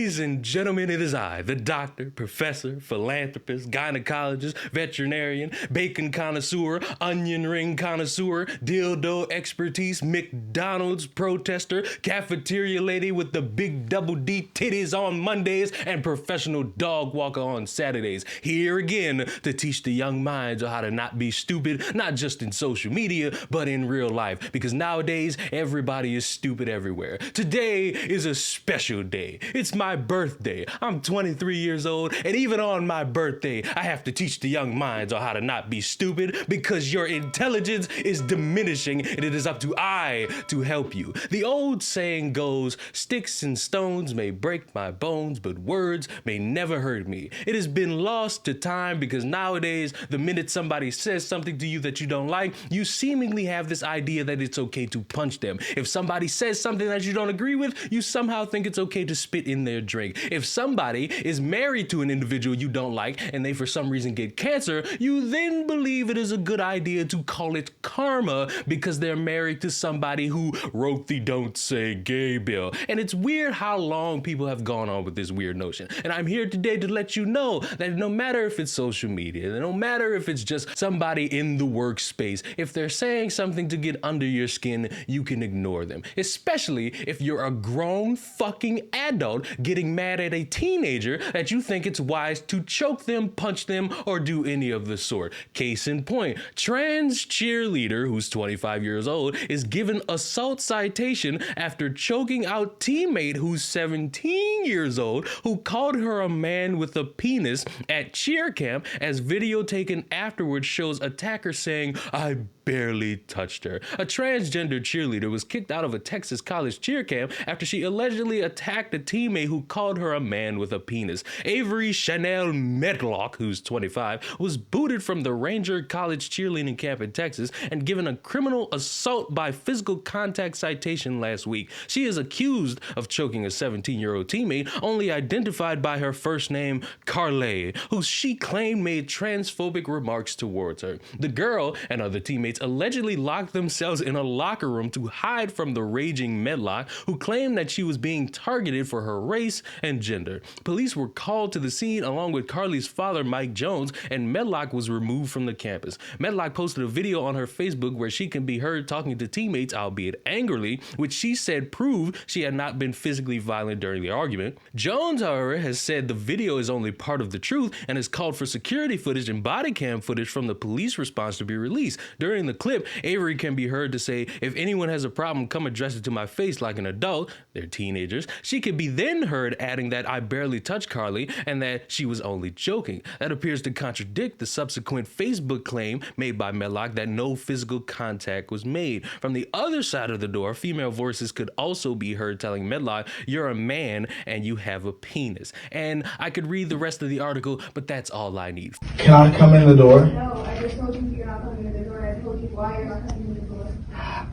Ladies and gentlemen, it is I, the doctor, professor, philanthropist, gynecologist, veterinarian, bacon connoisseur, onion ring connoisseur, dildo expertise, McDonald's protester, cafeteria lady with the big double D titties on Mondays, and professional dog walker on Saturdays. Here again to teach the young minds how to not be stupid, not just in social media, but in real life. Because nowadays, everybody is stupid everywhere. Today is a special day. It's my birthday. I'm 23 years old, and even on my birthday, I have to teach the young minds on how to not be stupid because your intelligence is diminishing, and it is up to I to help you. The old saying goes, sticks and stones may break my bones, but words may never hurt me. It has been lost to time because nowadays, the minute somebody says something to you that you don't like, you seemingly have this idea that it's okay to punch them. If somebody says something that you don't agree with, you somehow think it's okay to spit in their drink. If somebody is married to an individual you don't like and they for some reason get cancer, you then believe it is a good idea to call it karma because they're married to somebody who wrote the Don't Say Gay bill. And it's weird how long people have gone on with this weird notion. And I'm here today to let you know that no matter if it's social media, no matter if it's just somebody in the workspace, if they're saying something to get under your skin, you can ignore them. Especially if you're a grown fucking adult getting mad at a teenager that you think it's wise to choke them, punch them, or do any of the sort. Case in point, trans cheerleader who's 25 years old is given assault citation after choking out teammate who's 17 years old who called her a man with a penis at cheer camp, as video taken afterwards shows attacker saying, "I barely touched her." A transgender cheerleader was kicked out of a Texas college cheer camp after she allegedly attacked a teammate who called her a man with a penis. Avery Chanel Medlock, who's 25, was booted from the Ranger College cheerleading camp in Texas and given a criminal assault by physical contact citation last week. She is accused of choking a 17-year-old teammate, only identified by her first name, Carly, who she claimed made transphobic remarks towards her. The girl and other teammates allegedly locked themselves in a locker room to hide from the raging Medlock, who claimed that she was being targeted for her race and gender. Police were called to the scene along with Carly's father, Mike Jones, and Medlock was removed from the campus. Medlock posted a video on her Facebook where she can be heard talking to teammates, albeit angrily, which she said proved she had not been physically violent during the argument. Jones, however, has said the video is only part of the truth and has called for security footage and body cam footage from the police response to be released. During the clip, Avery can be heard to say, "If anyone has a problem, come address it to my face like an adult." They're teenagers. She could be then heard adding that "I barely touched Carly" and that she was only joking. That appears to contradict the subsequent Facebook claim made by Medlock that no physical contact was made. From the other side of the door, female voices could also be heard telling Medlock, "You're a man and you have a penis." And I could read the rest of the article, but that's all I need. Can I come in the door? No, I just told you you're not coming in the door. I told you why you're not coming in the door.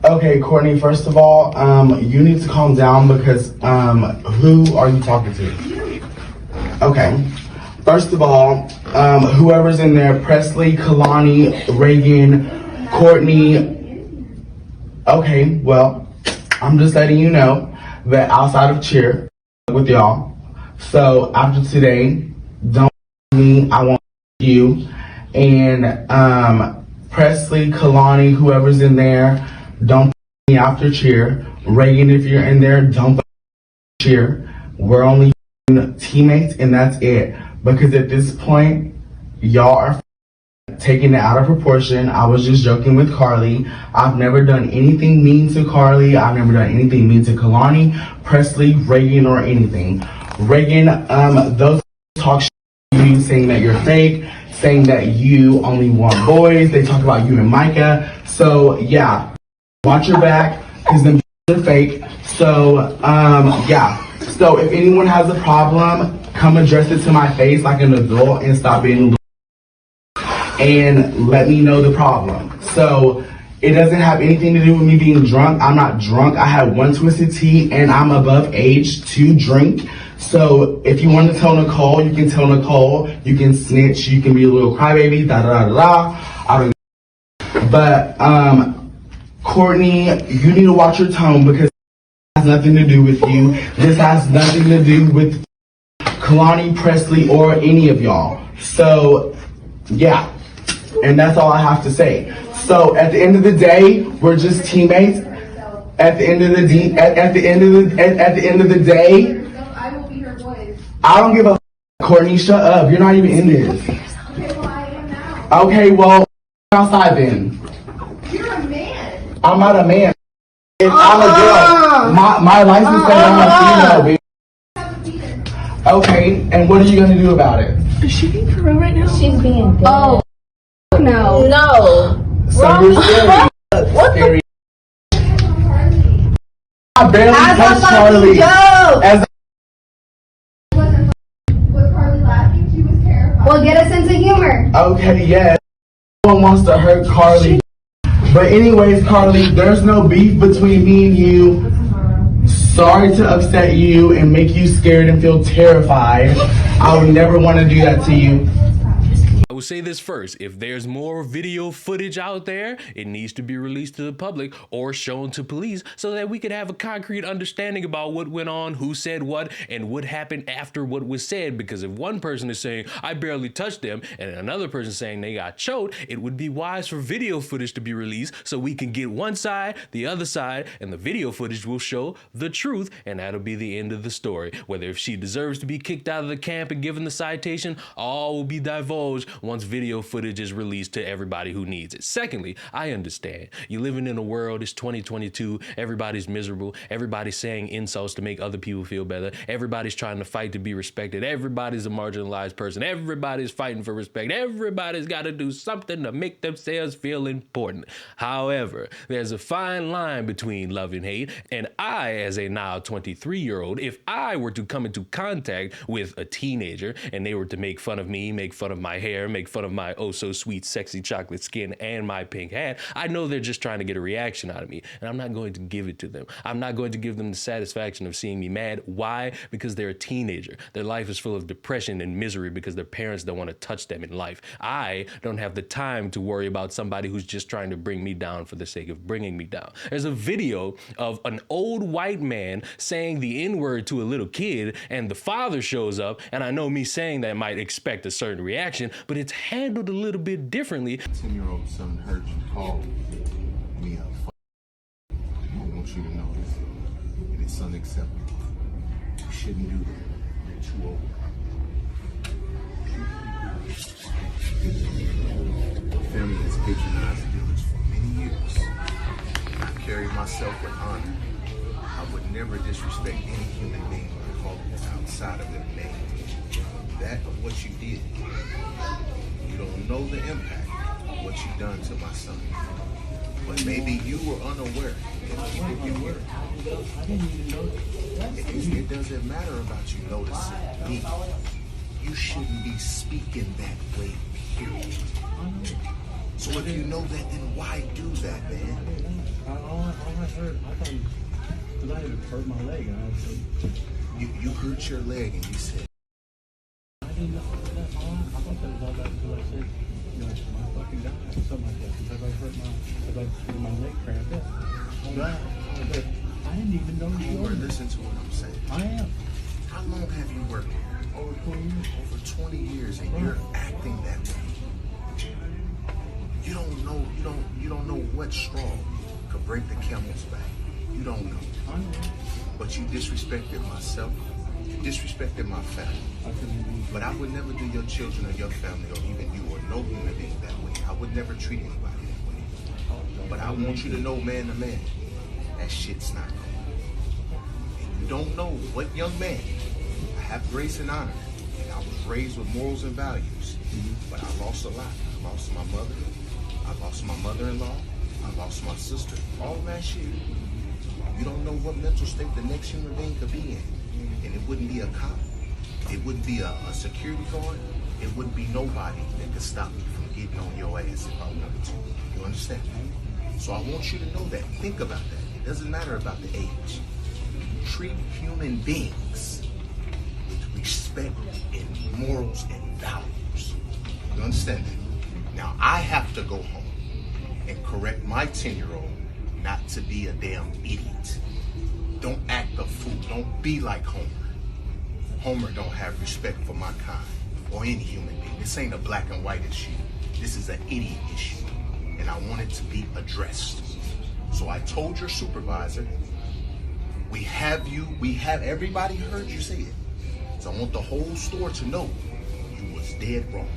Okay, Courtney, first of all, you need to calm down because, who are you talking to? Okay. First of all, whoever's in there, Presley, Kalani, Reagan, Courtney. Okay, well, I'm just letting you know that outside of cheer with y'all. So after today, don't me, I want you. And Presley, Kalani, whoever's in there, don't me after cheer. Reagan, if you're in there, don't cheer. We're only teammates and that's it. Because at this point, y'all are taking it out of proportion. I was just joking with Carly. I've never done anything mean to Carly. I've never done anything mean to Kalani, Presley, Reagan, or anything. Reagan, those talk shit to you, saying that you're fake, saying that you only want boys. They talk about you and Micah. So yeah, watch your back because them are fake. So yeah. So if anyone has a problem, come address it to my face like an adult and stop being and let me know the problem. So it doesn't have anything to do with me being drunk. I'm not drunk. I had one twisted tea and I'm above age to drink. So if you want to tell Nicole, you can tell Nicole. You can snitch. You can be a little crybaby. Da da da da. I don't. But Courtney, you need to watch your tone because it has nothing to do with you. This has nothing to do with Kalani, Presley, or any of y'all. So, yeah. And that's all I have to say. So, at the end of the day, we're just teammates. At the end of the day, at the end of the day, I will be her voice. I don't give a f- Courtney, shut up. You're not even in this. Okay, well, I am now. Okay, well, outside then. You're a man. I'm not a man. And I'm a girl. My license says I'm a female, Have a penis. bitch. Okay, and what are you gonna do about it? Is she being for real right now? She's being dead. Oh, No. no. So you're scary. Scary. I barely touched Charlie. As Was Carly laughing? She was terrified. Well, get a sense of humor. okay, yes. No one wants to hurt Carly. But anyways, Carly, there's no beef between me and you. Sorry to upset you and make you scared and feel terrified. I would never want to do that to you. I will say this first, if there's more video footage out there, it needs to be released to the public or shown to police so that we could have a concrete understanding about what went on, who said what, and what happened after what was said. Because if one person is saying, I barely touched them, and another person saying they got choked, it would be wise for video footage to be released so we can get one side, the other side, and the video footage will show the truth, and that'll be the end of the story. Whether if she deserves to be kicked out of the camp and given the citation, all will be divulged once video footage is released to everybody who needs it. Secondly, I understand you're living in a world, it's 2022, everybody's miserable, everybody's saying insults to make other people feel better, everybody's trying to fight to be respected, everybody's a marginalized person, everybody's fighting for respect, everybody's got to do something to make themselves feel important. However, there's a fine line between love and hate, and I, as a now 23-year-old, if I were to come into contact with a teenager and they were to make fun of me, make fun of my hair, make fun of my oh so sweet sexy chocolate skin and my pink hat, I know they're just trying to get a reaction out of me, and I'm not going to give it to them. I'm not going to give them the satisfaction of seeing me mad. Why? Because they're a teenager. Their life is full of depression and misery because their parents don't want to touch them in life. I don't have the time to worry about somebody who's just trying to bring me down for the sake of bringing me down. There's a video of an old white man saying the N-word to a little kid, and the father shows up, and I know me saying that might expect a certain reaction, but it's handled a little bit differently. 10-year-old son heard you call me a I want you to know this. It is unacceptable. You shouldn't do that. You're too old. My family has patronized the village for many years. I carry myself with honor. I would never disrespect any human being by calling them outside of their name. That of what you did. You don't know the impact of what you've done to my son. But maybe you were unaware. It doesn't matter about you noticing me. You shouldn't be speaking that way, period. So if you know that, then why do that, man? All I heard, I thought, because I had hurt my leg, and I said, You hurt your leg and you said, I didn't know that. I thought that was all that because I said, you know, my fucking guy, or something like that, because I hurt my leg cramped up. But I didn't even know you were. listen to what I'm saying. I am. How long have you worked here? Over 20 years. Over 20 years, and you're acting that way. You don't know what straw could break the camel's back. You don't know. I know. But you disrespected myself. You disrespected my family. I couldn't even. But I would never do your children or your family or even you or no human being that way. I would never treat anybody that way. But I want you to know, man to man, that shit's not cool. And you don't know what young man. I have grace and honor. And I was raised with morals and values. But I lost a lot. I lost my mother. I lost my mother-in-law. I lost my sister. All that shit. You don't know what mental state the next human being could be in. And it wouldn't be a cop. It wouldn't be a security guard. It wouldn't be nobody that could stop me from getting on your ass if I wanted to. You understand? So I want you to know that. Think about that. It doesn't matter about the age. Treat human beings with respect and morals and values. You understand that? Now I have to go home and correct my 10-year-old not to be a damn idiot. Don't act a fool. Don't be like Homer. Homer don't have respect for my kind or any human being. This ain't a black and white issue. This is an idiot issue. And I want it to be addressed. So I told your supervisor, we have everybody heard you say it. So I want the whole store to know you was dead wrong.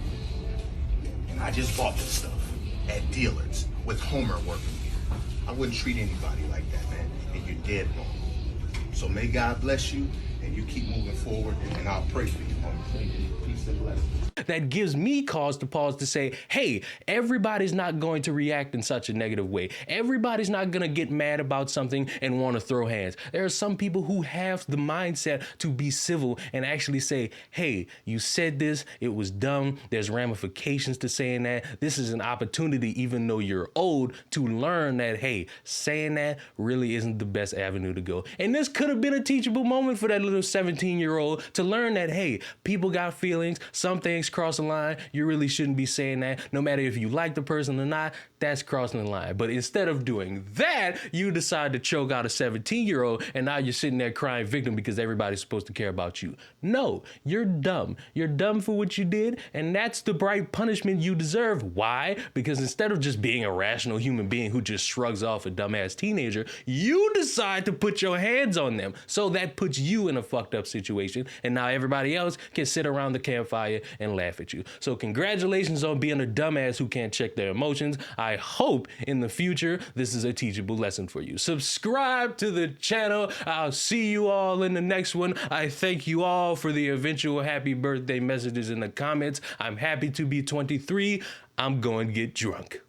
And I just bought this stuff at Dillard's with Homer working here. I wouldn't treat anybody like that, man. And you're dead wrong. So may God bless you, and you keep moving forward, and I'll pray for you, Homer. Peace and blessings. That gives me cause to pause to say, hey, everybody's not going to react in such a negative way. Everybody's not going to get mad about something and want to throw hands. There are some people who have the mindset to be civil and actually say, hey, you said this, it was dumb. There's ramifications to saying that. This is an opportunity, even though you're old, to learn that, hey, saying that really isn't the best avenue to go. And this could have been a teachable moment for that little 17-year-old to learn that, hey, people got feelings. Some things cross the line. You really shouldn't be saying that. No matter if you like the person or not, that's crossing the line. But instead of doing that, you decide to choke out a 17-year-old, and now you're sitting there crying victim because everybody's supposed to care about you. No, you're dumb. You're dumb for what you did, and that's the right punishment you deserve. Why? Because instead of just being a rational human being who just shrugs off a dumbass teenager, you decide to put your hands on them. So that puts you in a fucked up situation, and now everybody else can sit around the campfire and laugh at you. So congratulations on being a dumbass who can't check their emotions. I hope in the future this is a teachable lesson for you. Subscribe to the channel. I'll see you all in the next one. I thank you all for the eventual happy birthday messages in the comments. I'm happy to be 23. I'm going to get drunk.